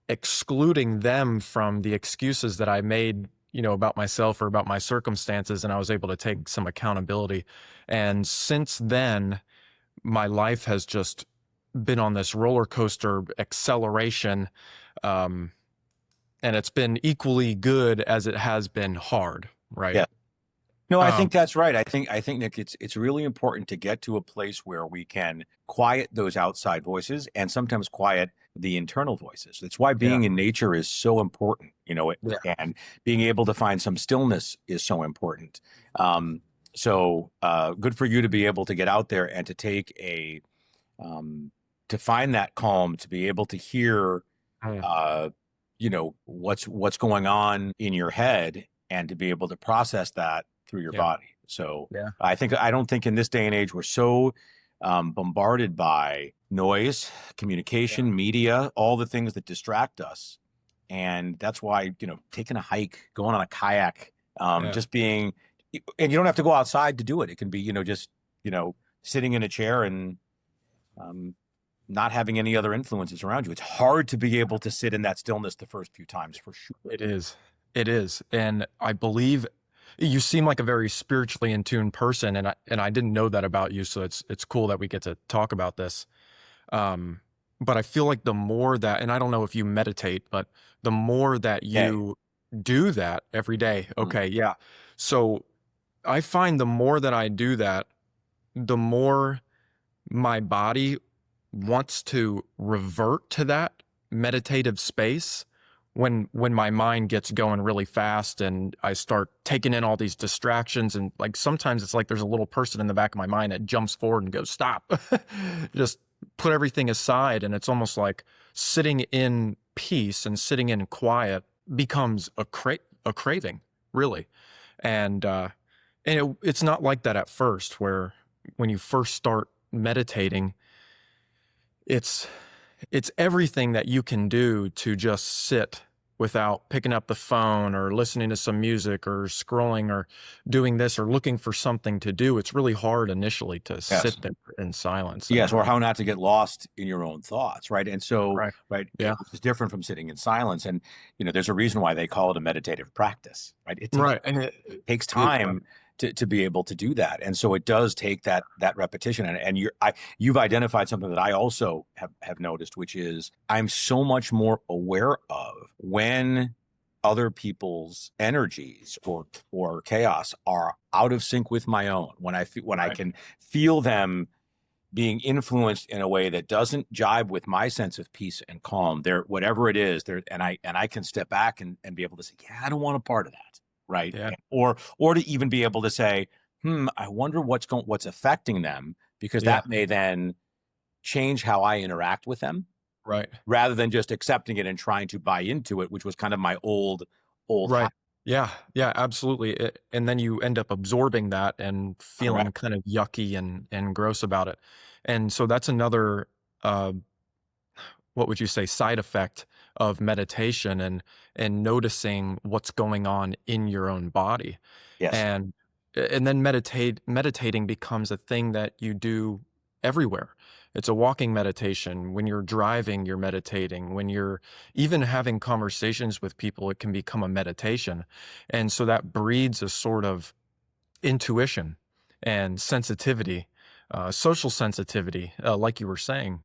excluding them from the excuses that I made, about myself or about my circumstances, and I was able to take some accountability. And since then, my life has just been on this roller coaster acceleration, um, and it's been equally good as it has been hard, right? Yeah. No, I Um, think that's right. I think Nick, it's really important to get to a place where we can quiet those outside voices and sometimes quiet the internal voices. That's why yeah, being in nature is so important, yeah, and being able to find some stillness is so important. So good for you to be able to get out there and to take um, to find that calm, to be able to hear, mm, uh, what's going on in your head, and to be able to process that through your yeah, body. So yeah, I don't think in this day and age we're so bombarded by noise, yeah, communication, media, all the things that distract us, and that's why taking a hike, going on a kayak, yeah. just being, and you don't have to go outside to do it. It can be just sitting in a chair and um, not having any other influences around you. It's hard to be able to sit in that stillness the first few times, for sure. It is. It is. And I believe you seem like a very spiritually in tune person, and I didn't know that about you, so it's cool that we get to talk about this. Um, but I feel like the more that, and I don't know if you meditate, but the more that Okay. you do that every day, Mm. okay, yeah. So I find the more that I do that, the more my body wants to revert to that meditative space when my mind gets going really fast and I start taking in all these distractions, and like sometimes it's like there's a little person in the back of my mind that jumps forward and goes, stop. Just put everything aside, and it's almost like sitting in peace and sitting in quiet becomes a craving, really. And it's not like that at first, where when you first start meditating, it's it's everything that you can do to just sit without picking up the phone or listening to some music or scrolling or doing this or looking for something to do. It's really hard initially to Yes. sit there in silence. Yes, And or how not to get lost in your own thoughts, right? And so, right. right, Yeah. which is different from sitting in silence. And there's a reason why they call it a meditative practice, right? Right. And takes it time to be able to do that, and so it does take that repetition. And you've identified something that I also have noticed, which is I'm so much more aware of when other people's energies or chaos are out of sync with my own. When I right. can feel them being influenced in a way that doesn't jibe with my sense of peace and calm, there, whatever it is there, and I can step back and be able to say, yeah, I don't want a part of that, right? Yeah. Or to even be able to say, I wonder what's affecting them, because Yeah. that may then change how I interact with them, Right. rather than just accepting it and trying to buy into it, which was kind of my old Right. habit. Yeah. Yeah, absolutely. And then you end up absorbing that and feeling Correct. kind of yucky and gross about it. And so that's another uh what would you say, side effect of meditation, and noticing what's going on in your own body. Yes. And then meditating becomes a thing that you do everywhere. It's a walking meditation. When you're driving, you're meditating. When you're even having conversations with people, it can become a meditation. And so that breeds a sort of intuition and sensitivity, social sensitivity, like you were saying.